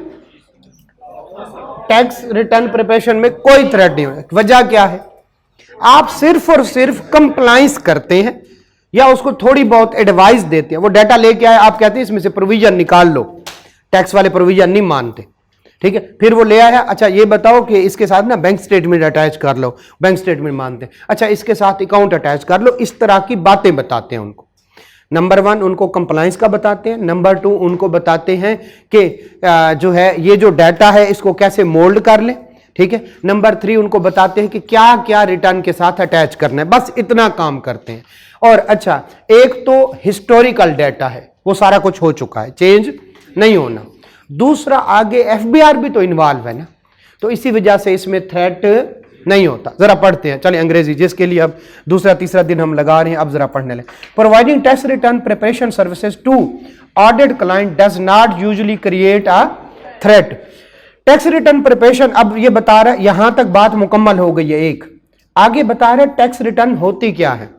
टैक्स रिटर्न प्रिपरेशन में कोई थ्रेट नहीं होना। वजह क्या है? आप सिर्फ और सिर्फ कंप्लाइंस करते हैं या उसको थोड़ी बहुत एडवाइस देते हैं। वो डाटा लेके आए, आप कहते हैं इसमें से प्रोविजन निकाल लो, टैक्स वाले प्रोविजन नहीं मानते, ठीक है। फिर वो ले आया, अच्छा ये बताओ कि इसके साथ ना बैंक स्टेटमेंट अटैच कर लो, बैंक स्टेटमेंट मानते हैं। अच्छा इसके साथ अकाउंट अटैच कर लो, इस तरह की बातें बताते हैं उनको। नंबर 1 उनको कंप्लाइंस का बताते हैं, नंबर 2 उनको बताते हैं कि जो है ये जो डाटा है इसको कैसे मोल्ड कर ले, ठीक है। नंबर 3 उनको बताते हैं कि क्या क्या रिटर्न के साथ अटैच करना है, बस इतना काम करते हैं। और अच्छा एक तो हिस्टोरिकल डाटा है, वो सारा कुछ हो चुका है, चेंज नहीं होना। दूसरा आगे FBR भी तो इन्वॉल्व है ना, तो इसी वजह से इसमें थ्रेट नहीं होता। जरा पढ़ते हैं, चलिए अंग्रेजी जिसके लिए अब दूसरा तीसरा दिन हम लगा रहे हैं, अब जरा पढ़ने लें। Providing tax return preparation services to audit client does not usually create a threat. Tax return preparation, अब ये बता रहा है, यहां तक बात मुकम्मल हो गई है। एक आगे बता रहे टैक्स रिटर्न होती क्या है,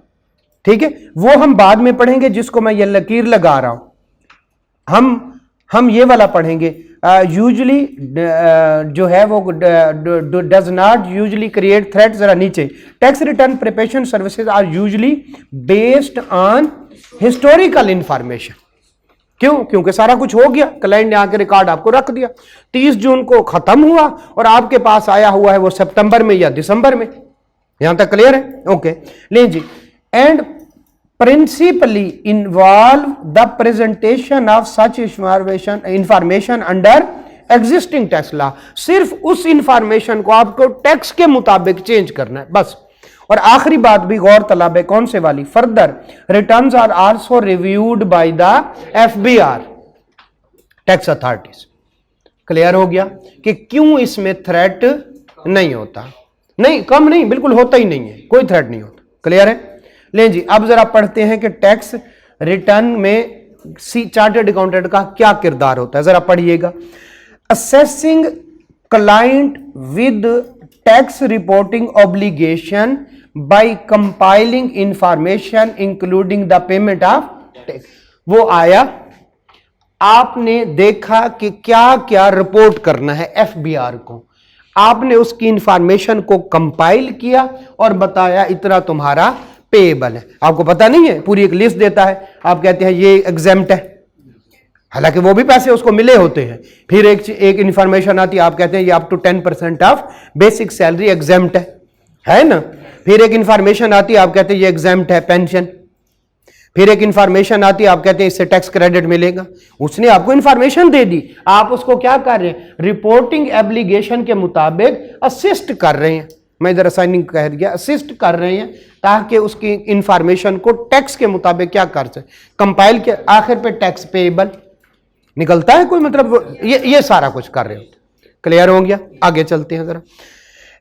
ठीक है, वो हम बाद में पढ़ेंगे, जिसको मैं ये लकीर लगा रहा हूं। हम ये वाला पढ़ेंगे। यूजुअली जो है वो does not usually create threat. जरा नीचे, tax return preparation services are usually based on historical information. क्यों? क्योंकि सारा कुछ हो गया, क्लाइंट ने आके रिकॉर्ड आपको रख दिया, 30 जून को खत्म हुआ और आपके पास आया हुआ है वो सितंबर में या दिसंबर में। यहां तक क्लियर है? ओके ले जी। And principally involve the presentation of such information under existing tax law। सिर्फ उस इंफॉर्मेशन को आपको टैक्स के मुताबिक चेंज करना है बस। और आखिरी बात भी गौर तलब है, कौन से वाली? Further returns are also reviewed by the FBR tax authorities. Clear हो गया कि क्यों इसमें थ्रेट नहीं होता? नहीं, कम नहीं, बिल्कुल होता ही नहीं है, कोई थ्रेट नहीं होता। क्लियर है? लें जी, अब जरा पढ़ते हैं कि टैक्स रिटर्न में चार्टर्ड अकाउंटेंट का क्या किरदार होता है, जरा पढ़िएगा। Assessing client with tax reporting obligation by compiling information including the payment of tax. वो आया, आपने देखा कि क्या क्या रिपोर्ट करना है FBR को, आपने उसकी इंफॉर्मेशन को कंपाइल किया और बताया इतना तुम्हारा पेएबल है। आपको पता नहीं है, पूरी एक लिस्ट देता है, आप कहते हैं ये एग्जेम्प्ट है, हालांकि वो भी पैसे उसको मिले होते हैं। फिर एक इंफॉर्मेशन आती है, आप कहते हैं ये up to 10% of basic salary exempt है ना। फिर एक इंफॉर्मेशन आती है, आप कहते हैं ये एग्जेम्प्ट है पेंशन। फिर एक इंफॉर्मेशन आती है, आप कहते हैं इससे टैक्स क्रेडिट मिलेगा। उसने आपको इंफॉर्मेशन दे दी, आप उसको क्या कर रहे हैं? रिपोर्टिंग एब्लिगेशन के मुताबिक असिस्ट कर रहे हैं। मैं इधर असाइनिंग कह दिया, असिस्ट कर रहे हैं ताकि उसकी इंफॉर्मेशन को टैक्स के मुताबिक क्या कर सके, कंपाइल के आखिर पे टैक्स पेएबल निकलता है कोई, मतलब ये सारा कुछ कर रहे होते। क्लियर हो गया? आगे चलते हैं जरा।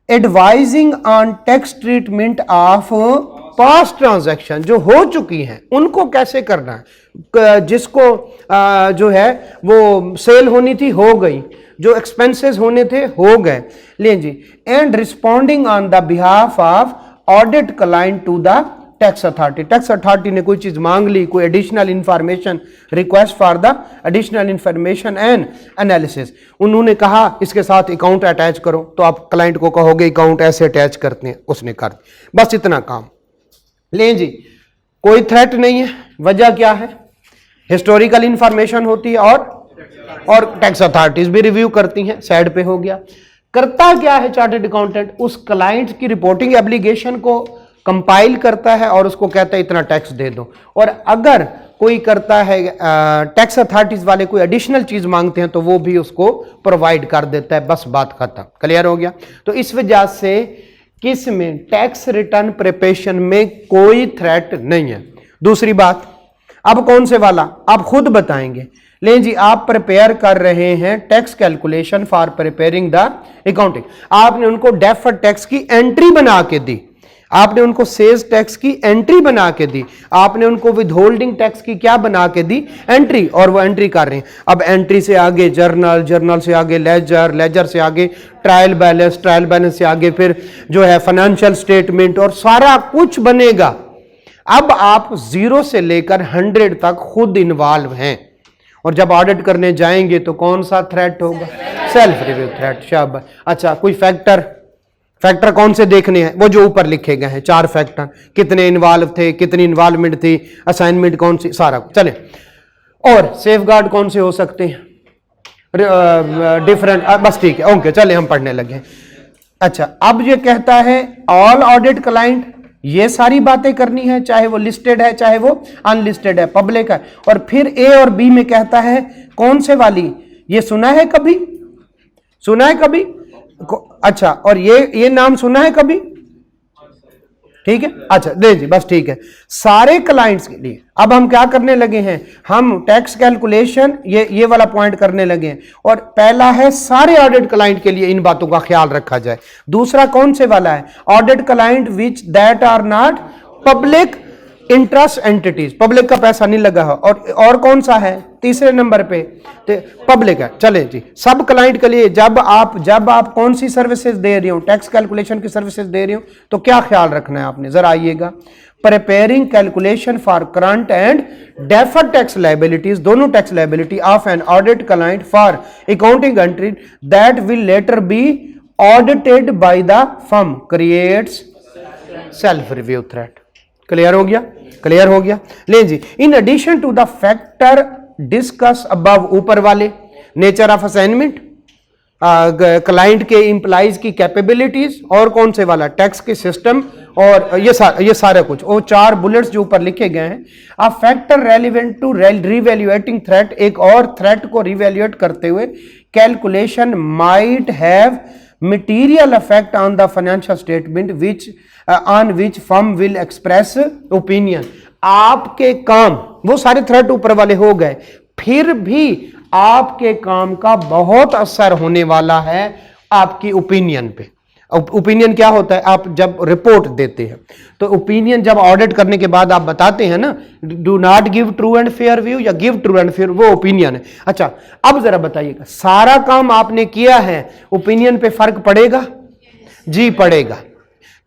Advising on tax treatment of past transaction, जो हो चुकी हैं उनको कैसे करना है, जिसको जो है वो सेल होनी थी हो गई, जो एक्सपेंसेस होने थे हो गए, ले जी। And responding on the behalf of audit client to the tax authority, tax authority ने कोई चीज मांग ली, कोई additional information, request for the additional information and analysis, उन्होंने कहा इसके साथ अकाउंट अटैच करो, तो आप क्लाइंट को कहोगे अकाउंट ऐसे अटैच करते हैं, उसने कर दिया, बस इतना काम। लें जी, कोई थ्रेट नहीं है, वजह क्या है, हिस्टोरिकल इंफॉर्मेशन होती है और टैक्स अथॉरिटीज भी रिव्यू करती हैं, साइड पे हो गया। करता क्या है चार्टर्ड अकाउंटेंट, उस क्लाइंट की रिपोर्टिंग एप्लीकेशन को कंपाइल करता है और उसको कहता है इतना टैक्स दे दो, और अगर कोई करता है टैक्स अथॉरिटीज वाले कोई एडिशनल चीज मांगते हैं तो वो भी उसको प्रोवाइड कर देता है, बस बात खत्म। क्लियर हो गया? तो इस वजह से किस में, टैक्स रिटर्न प्रिपरेशन में कोई थ्रेट नहीं है। दूसरी बात, अब कौन से वाला आप खुद बताएंगे। ले जी, आप प्रिपेयर कर रहे हैं tax calculation for preparing the accounting, आपने उनको डेफर्ड टैक्स की एंट्री बना के दी, आपने उनको सेल्स टैक्स की एंट्री बना के दी, आपने उनको विदहोल्डिंग टैक्स की क्या बना के दी, एंट्री, और वो एंट्री कर रहे हैं। अब एंट्री से आगे जर्नल, जर्नल से आगे लेजर, लेजर से आगे ट्रायल बैलेंस, ट्रायल बैलेंस से आगे फिर जो है फाइनेंशियल स्टेटमेंट, और सारा कुछ बनेगा। अब आप 0 से लेकर 100 तक खुद इन्वॉल्व हैं, और जब ऑडिट करने जाएंगे तो कौन सा थ्रेट होगा, सेल्फ रिव्यू थ्रेट। शाबाश। अच्छा, कोई फैक्टर कौन से देखने हैं, वो जो ऊपर लिखे गए हैं 4 फैक्टर, कितने इन्वॉल्व थे, कितनी इन्वॉल्वमेंट थी, असाइनमेंट कौन सी, सारा चले। और सेफगार्ड कौन से हो सकते हैं, डिफरेंट, बस ठीक है, ओके, चले हम पढ़ने लगे। अच्छा, अब ये कहता है ऑल ऑडिट क्लाइंट, ये सारी बातें करनी है, चाहे वो लिस्टेड है चाहे वो अनलिस्टेड है, पब्लिक है। और फिर ए और बी में कहता है कौन से वाली, ये सुना है कभी, सुना है कभी? अच्छा, और ये नाम सुना है कभी? ठीक है, अच्छा दे जी, बस ठीक है। सारे क्लाइंट्स के लिए अब हम क्या करने लगे हैं, हम टैक्स कैलकुलेशन ये वाला पॉइंट करने लगे हैं। और पहला है सारे ऑडिट क्लाइंट के लिए इन बातों का ख्याल रखा जाए। दूसरा कौन से वाला है, audit client which that are not public interest entities, public का पैसा नहीं लगा है। और कौन सा है तीसरे नंबर पे, तो पब्लिक है। चले जी, सब क्लाइंट के लिए जब आप कौन सी सर्विसेज दे रही हो, टैक्स कैलकुलेशन की सर्विसेज दे रही हो, तो क्या ख्याल रखना है आपने, जरा आइएगा। Preparing calculation for current and deferred tax liabilities, दोनों tax liability of an audit client for accounting entry that will later be audited by the firm creates self review threat. Clear हो गया? क्लियर हो गया। ले जी, in addition to the factor discuss above, ऊपर वाले nature of assignment, client के employees की कैपेबिलिटीज, और कौन से वाला टैक्स के सिस्टम, और ये सारे कुछ, वो 4 बुलेट्स जो ऊपर लिखे गए हैं। A factor relevant to revaluating threat, एक और थ्रेट को रिवैल्यूएट करते हुए, calculation might have material effect on the financial statement which on which firm will express opinion। आपके काम, वो सारे थ्रेट ऊपर वाले हो गए, फिर भी आपके काम का बहुत असर होने वाला है आपकी ओपिनियन पे। ओपिनियन क्या होता है, आप जब रिपोर्ट देते हैं तो ओपिनियन जब ऑडिट करने के बाद आप बताते हैं ना, do not give true and fair view या गिव ट्रू एंड फेयर, वो ओपिनियन है। अच्छा, अब जरा बताइएगा, सारा काम आपने किया है, ओपिनियन पे फर्क पड़ेगा? जी पड़ेगा।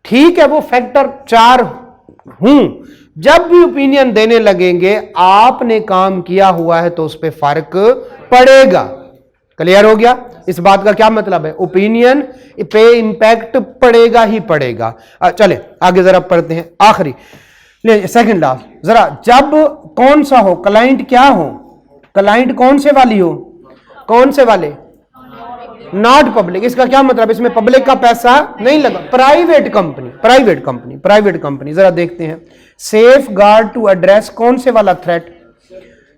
ठीक है, वो फैक्टर 4 हूं, जब भी ओपिनियन देने लगेंगे आपने काम किया हुआ है तो उस पर फर्क पड़ेगा। क्लियर हो गया? इस बात का क्या मतलब है, ओपिनियन पे इंपैक्ट पड़ेगा ही पड़ेगा। चले आगे जरा पढ़ते हैं, आखिरी सेकंड लास्ट, जरा जब कौन सा हो, क्लाइंट क्या हो, क्लाइंट कौन से वाली हो, कौन से वाले, नॉट पब्लिक। इसका क्या मतलब, इसमें पब्लिक का पैसा नहीं लगा, private company, private company, private company. जरा देखते हैं, सेफ गार्ड टू एड्रेस कौन से वाला threat,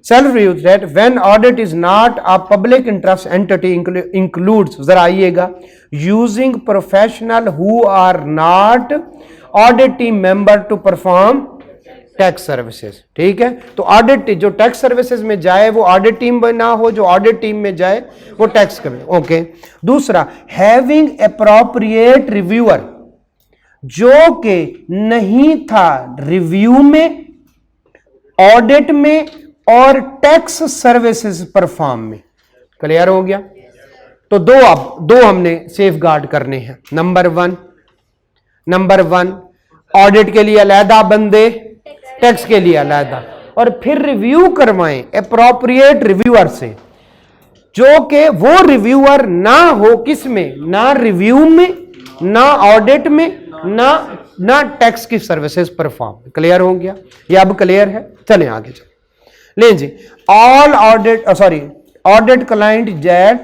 self review threat when audit is not a public interest entity includes, जरा आइएगा, using professional who are not audit team member to perform tax services. ठीक है, तो ऑडिट जो टैक्स सर्विसेज में जाए वो ऑडिट टीम में ना हो, जो ऑडिट टीम में जाए वो टैक्स करे। ओके, दूसरा, हैविंग एप्रोप्रिएट रिव्यूअर, जो कि नहीं था रिव्यू में, ऑडिट में और टैक्स सर्विसेज परफॉर्म में। क्लियर हो गया? तो दो हमने सेफ गार्ड करने हैं। नंबर वन ऑडिट के लिए अलहदा बंदे, टैक्स के लिए अलहदा, और फिर रिव्यू करवाएं एप्रोप्रिएट रिव्यूअर से, जो कि वो रिव्यूअर ना हो किसमें, ना रिव्यू में, ना ऑडिट में, ना टैक्स की सर्विसेज परफॉर्म। क्लियर हो गया? ये अब क्लियर है? चलें आगे चलें। ले जी, ऑल ऑडिट क्लाइंट जेट,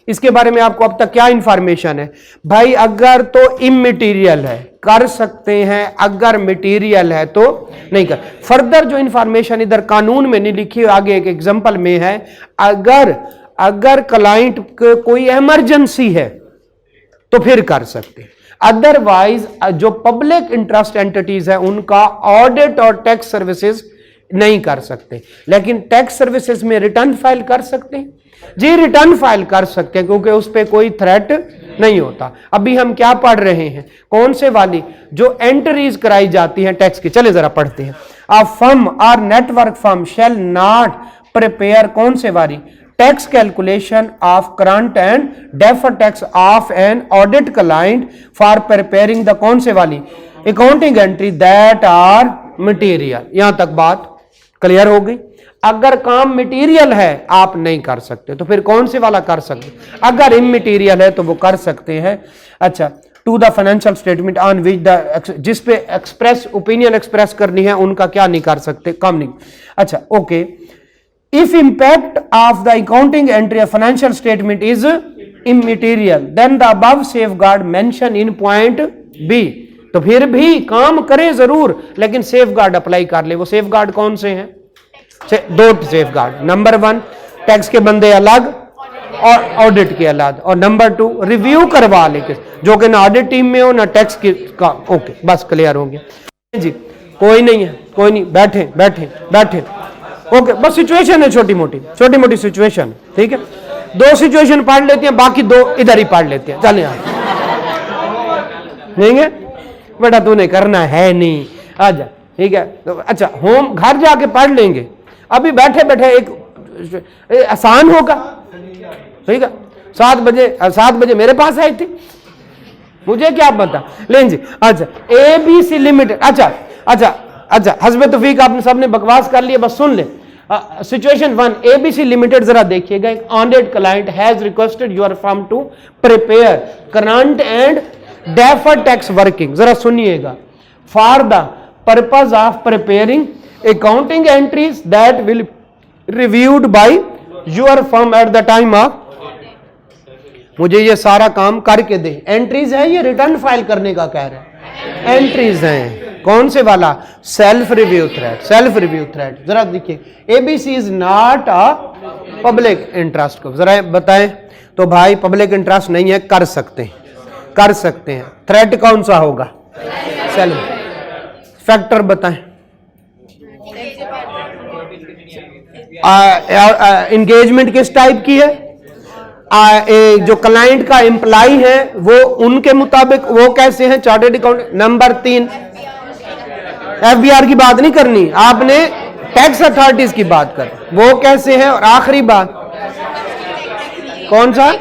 इसके बारे में आपको अब तक क्या इंफॉर्मेशन है भाई? अगर तो इमटेरियल है कर सकते हैं, अगर मटेरियल है तो नहीं कर। फर्दर जो इंफॉर्मेशन इधर कानून में नहीं लिखी, आगे एक एग्जांपल में है, अगर क्लाइंट को कोई इमरजेंसी है तो फिर कर सकते हैं, अदरवाइज जो पब्लिक इंटरेस्ट एंटिटीज है उनका ऑडिट और टैक्स सर्विसेज नहीं कर सकते। लेकिन टैक्स सर्विसेज में रिटर्न फाइल कर सकते हैं जी, रिटर्न फाइल कर सकते हैं, क्योंकि उस पर कोई थ्रेट नहीं होता। अभी हम क्या पढ़ रहे हैं? कौन से वाली? जो एंट्रीज कराई जाती हैं टैक्स की। चले जरा पढ़ते हैं। A firm or network firm shall not prepare, कौन से वाली? Tax calculation of current and deferred tax of an audit client for preparing the, कौन से वाली? Accounting entry that are material. यहां तक बात क्लियर हो गई? अगर काम मटेरियल है आप नहीं कर सकते, तो फिर कौन से वाला कर सकते? अगर इमटेरियल है तो वो कर सकते हैं। अच्छा, to the financial statement on which the, जिस पे एक्सप्रेस ओपिनियन एक्सप्रेस करनी है उनका क्या नहीं कर सकते, काम नहीं। अच्छा, okay, if impact of the accounting entry of financial statement is immaterial then the above safeguard mention in point B, तो फिर भी काम करे जरूर, लेकिन सेफगार्ड अप्लाई कर ले। वो सेफगार्ड कौन से हैं? दो सेफगार्ड। नंबर 1, टैक्स के बंदे अलग और ऑडिट के अलग, और नंबर 2, रिव्यू करवा ले जो कि ना ऑडिट टीम में हो ना टैक्स की का। ओके, बस क्लियर हो गया जी। कोई नहीं है, कोई नहीं, बैठे बैठे बैठे। ओके, बस सिचुएशन है छोटी मोटी सिचुएशन। ठीक है, 2 सिचुएशन पढ़ लेते हैं, बाकी 2 इधर ही पढ़ लेते हैं। चले नहीं है बेटा, तूने करना है नहीं, आजा। ठीक है, तो अच्छा, होम घर जाके पढ़ लेंगे, अभी बैठे बैठे एक आसान होगा। ठीक है, 7 बजे मेरे पास आई थी, मुझे क्या पता। लें जी, अच्छा, ABC लिमिटेड। अच्छा, हस्बे तौफीक आपने सबने बकवास कर लिया, बस सुन ले। सिचुएशन 1, ABC लिमिटेड, जरा देखिएगा, एक audit client has requested your firm to prepare current and deferred tax working, जरा सुनिएगा, for the purpose of preparing accounting entries that will reviewed by your firm at the time of, मुझे ये सारा काम करके दे। एंट्रीज है, ये return file करने का कह रहे हैं, एंट्रीज हैं। कौन से वाला? Self review threat. जरा देखिए, ABC is not a public interest को, जरा बताएं तो भाई, पब्लिक इंटरेस्ट नहीं है, कर सकते हैं। थ्रेट कौन सा होगा? सेल्फ। फैक्टर बताएं। एंगेजमेंट किस टाइप की है? जो क्लाइंट का एम्प्लॉय है वो उनके मुताबिक वो कैसे हैं? Chartered account. नंबर 3, FBR की बात नहीं करनी आपने, टैक्स अथॉरिटीज की बात कर, वो कैसे हैं? और आखिरी बात कौन सा?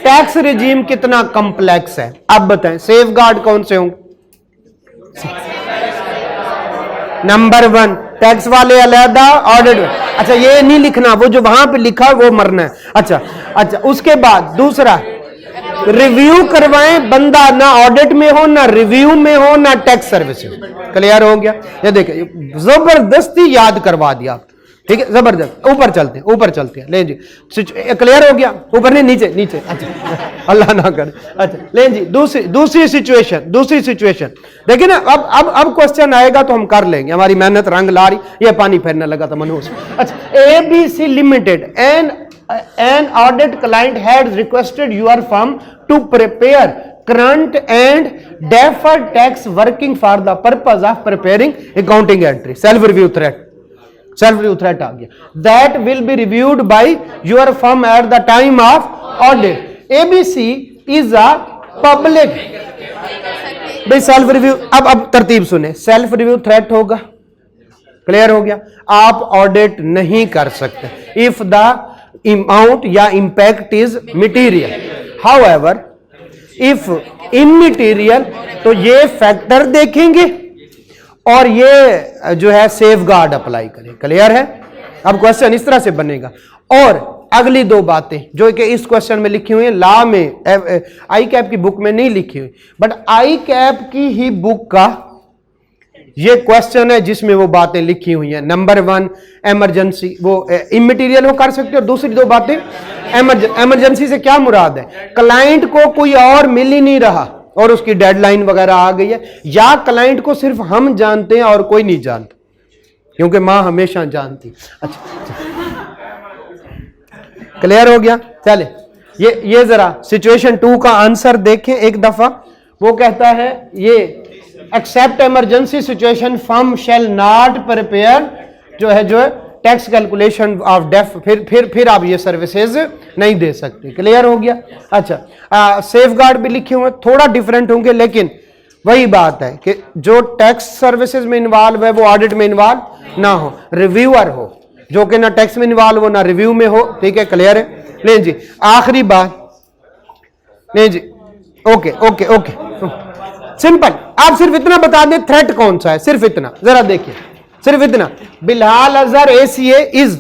टैक्स रिजीम कितना कॉम्प्लेक्स है। अब बताएं सेफगार्ड कौन से होंगे? नंबर 1, टैक्स वाले अलहदा, ऑडिट। अच्छा, ये नहीं लिखना, वो जो वहां पे लिखा वो मरना है। अच्छा, उसके बाद दूसरा, रिव्यू करवाएं, बंदा ना ऑडिट में हो, ना रिव्यू में हो, ना टैक्स सर्विसेज। क्लियर हो गया? ये देखिए, जबरदस्ती याद करवा दिया। ठीक है, जबरदस्त। ऊपर चलते हैं ले जी। क्लियर हो गया? ऊपर नहीं, नीचे नीचे। अच्छा, अल्लाह ना करे। अच्छा ले जी, दूसरी सिचुएशन देखिए ना। अब क्वेश्चन आएगा तो हम कर लेंगे, हमारी मेहनत रंग ला रही। ये पानी फेरने लगा था मनोज। अच्छा, ABC limited an audit client had requested your firm to prepare current and deferred tax working for the purpose of preparing accounting entry. Self review threat आ गया। That will be reviewed by your firm at the time of audit. ABC is a public। भाई self review, अब तरतीब सुने। Self review threat होगा, clear हो गया? आप audit नहीं कर सकते इफ द amount या impact is material. However, if immaterial तो ये फैक्टर देखेंगे और ये जो है सेफ गार्ड अप्लाई करें। क्लियर है? अब क्वेश्चन इस तरह से बनेगा। और अगली दो बातें जो कि इस क्वेश्चन में लिखी हुई है, लॉ में आई कैप की बुक में नहीं लिखी हुई, बट आई कैप की ही बुक का ये क्वेश्चन है जिसमें वो बातें लिखी हुई हैं। नंबर 1 इमरजेंसी, वो इममटेरियल हो कर सकते हो। दूसरी दो बातें, इमरजेंसी से क्या मुराद है? क्लाइंट को कोई और मिल ही नहीं रहा और उसकी डेडलाइन वगैरह आ गई है, या क्लाइंट को सिर्फ हम जानते हैं और कोई नहीं जानता, क्योंकि मां हमेशा जानती। अच्छा, क्लियर हो गया? चले ये जरा सिचुएशन 2 का आंसर देखें एक दफा। वो कहता है ये except emergency situation firm shall not prepare जो है टैक्स कैलकुलेशन ऑफ डेफ, फिर आप ये सर्विसेज नहीं दे सकते। क्लियर हो गया? अच्छा, सेफ गार्ड भी लिखे हुए, थोड़ा डिफरेंट होंगे, लेकिन वही बात है कि जो टैक्स सर्विसेज में इन्वॉल्व है वो ऑडिट में इन्वॉल्व ना हो, रिव्यूअर हो, जो कि ना टैक्स में इन्वॉल्व हो ना रिव्यू में हो। ठीक है, क्लियर है? ले जी, आखिरी बात। ले जी, ओके सिंपल। आप सिर्फ इतना बता दें थ्रेट कौन सा है, सिर्फ इतना जरा देखिए, सिर्फ इतना। Bilal Azhar ACA is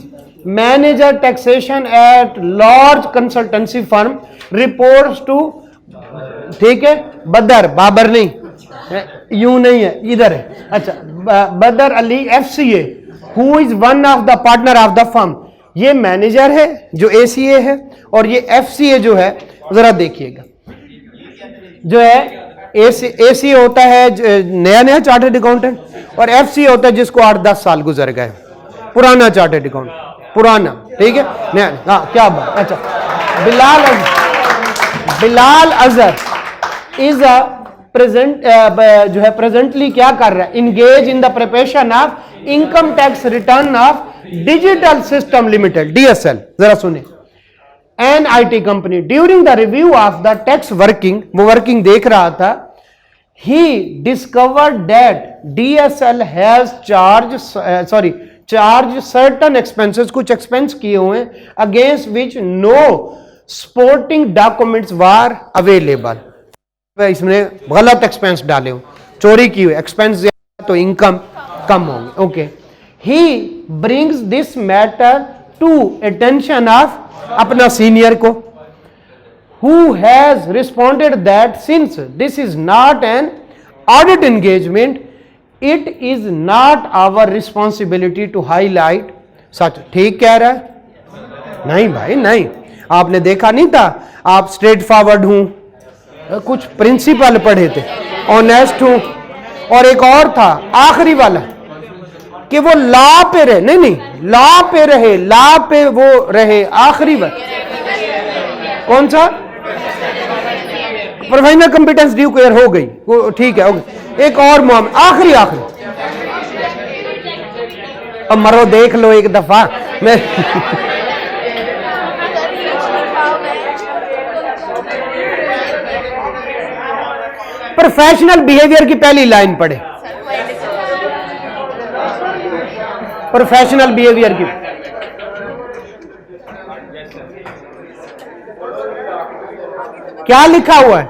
manager taxation at large consultancy firm reports to, ठीक है, बदर, बाबर नहीं, यूं नहीं है, इधर है। अच्छा, बदर Ali FCA who is one of the partner of the firm. ये मैनेजर है जो ACA है, और ये FCA जो है, जरा देखिएगा, जो है ACA होता है नया चार्टर्ड अकाउंटेंट, और FCA होता है जिसको 8-10 साल गुजर गए, पुराना चार्टर्ड अकाउंट, पुराना। ठीक है, नया। हाँ, क्या बात। अच्छा, Bilal Azhar is a present जो है प्रेजेंटली क्या कर रहा है? Engage in the preparation of income tax return of digital system limited, DSL। जरा सुने। An IT company during the review of the tax working, वो वर्किंग देख रहा था, he discovered that DSL has charge certain expenses, कुछ expense किए हुए हैं, against which no supporting documents were available. इसमें गलत एक्सपेंस डाले हो, चोरी की हुई, एक्सपेंस तो इनकम कम होंगे। Okay, he brings this matter to attention of अपना सीनियर को, who has responded that since this is not an audit engagement, it is not our responsibility to highlight such। ठीक कह रहा है? नहीं भाई नहीं, आपने देखा नहीं था, आप स्ट्रेट फॉरवर्ड हूं, कुछ प्रिंसिपल पढ़े थे, ऑनेस्ट हूं, और एक और था आखिरी वाला कि वो ला पे रहे, नहीं ला पे रहे, ला पे वो रहे, आखिरी बार कौन सा? प्रोफेशनल कंपिटेंस ड्यू क्लियर हो गई, वो ठीक है, ओके। एक और मामला, आखिरी अब मरो देख लो एक दफा। मैं प्रोफेशनल बिहेवियर की पहली लाइन पढ़े, प्रोफेशनल बिहेवियर की। क्या लिखा हुआ है?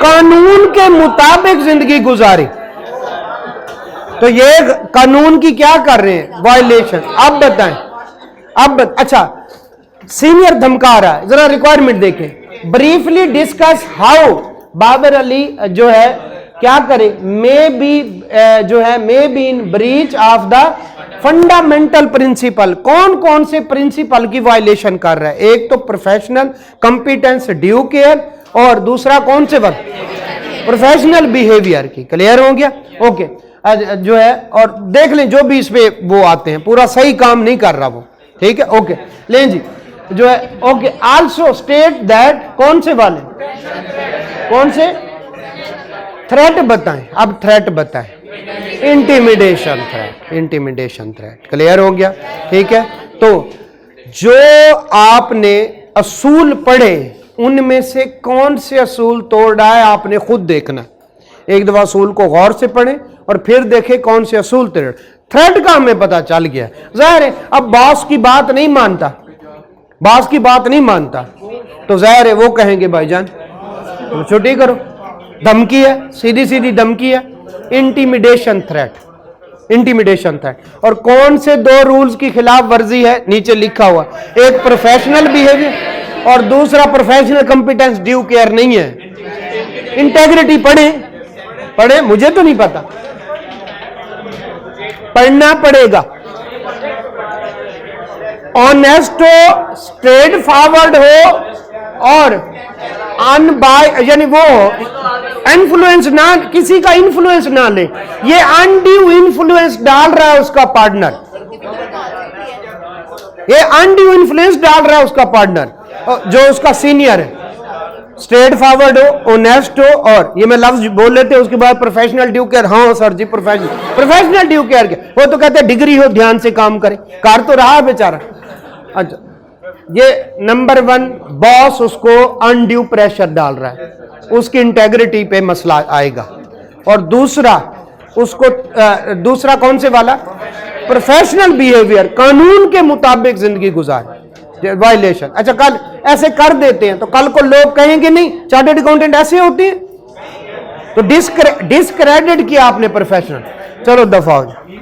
कानून के मुताबिक जिंदगी गुजारी। तो ये कानून की क्या कर रहे हैं? वायलेशन। अब बताएं, अच्छा, सीनियर धमका रहा है, जरा रिक्वायरमेंट देखें। Briefly discuss how Babar Ali जो है क्या करे, may be in breach of the fundamental principle, कौन कौन से प्रिंसिपल की वायलेशन कर रहा है? एक तो प्रोफेशनल कंपिटेंस ड्यू केयर, और दूसरा कौन से वक्त प्रोफेशनल बिहेवियर की। क्लियर हो गया? ओके जो है, और देख लें जो भी इस पे वो आते हैं, पूरा सही काम नहीं कर रहा वो, ठीक है? ओके लें जी जो है, ओके आल्सो स्टेट दैट, कौन से वाले, कौन से थ्रेट बताएं, अब थ्रेट बताएं, intimidation threat, intimidation threat. Clear हो गया? ठीक है, तो जो आपने असूल पढ़े उनमें से कौन से असूल तोड़ रहा है आपने खुद देखना। एक दफा असूल को गौर से पढ़े और फिर देखे कौन से असूल तोड़। थ्रेट का हमें पता चल गया, जाहिर है अब बॉस की बात नहीं मानता, बॉस की बात नहीं मानता तो जाहिर है वो कहेंगे भाईजान तो छुट्टी करो, धमकी है, सीधी सीधी धमकी है, इंटिमिडेशन थ्रेट, इंटिमिडेशन थ्रेट। और कौन से दो रूल्स की खिलाफ वर्जी है? नीचे लिखा हुआ, एक प्रोफेशनल बिहेवियर और दूसरा प्रोफेशनल कंपिटेंस ड्यू केयर नहीं है। इंटेग्रिटी पढ़े, पढ़े, मुझे तो नहीं पता, पढ़ना पड़ेगा। ऑनेस्ट हो, स्ट्रेट फॉरवर्ड हो और अनबाय यानी वो इन्फ्लुएंस ना, किसी का इन्फ्लुएंस ना ले। ये अनड्यू इन्फ्लुएंस डाल रहा है उसका पार्टनर, ये अनड्यू इन्फ्लुएंस डाल रहा है उसका पार्टनर जो उसका सीनियर है। स्ट्रेट फॉरवर्ड हो, ऑनेस्ट हो, और ये मैं लफ्ज बोल लेते हैं उसके बाद प्रोफेशनल ड्यू केयर। हाँ सर जी प्रोफेशनल ड्यू केयर के वो तो कहते हैं डिग्री हो, ध्यान से काम करे, कार तो रहा बेचारा। अच्छा ये नंबर 1 बॉस उसको अनड्यू प्रेशर डाल रहा है, उसकी इंटेग्रिटी पे मसला आएगा। और दूसरा उसको दूसरा कौन से वाला? प्रोफेशनल बिहेवियर, कानून के मुताबिक जिंदगी गुजार, वायलेशन। अच्छा कल ऐसे कर देते हैं तो कल को लोग कहेंगे नहीं चार्टर्ड अकाउंटेंट ऐसे होते हैं, तो डिस्क्रेडिट किया आपने प्रोफेशनल। चलो दफा हो जाए।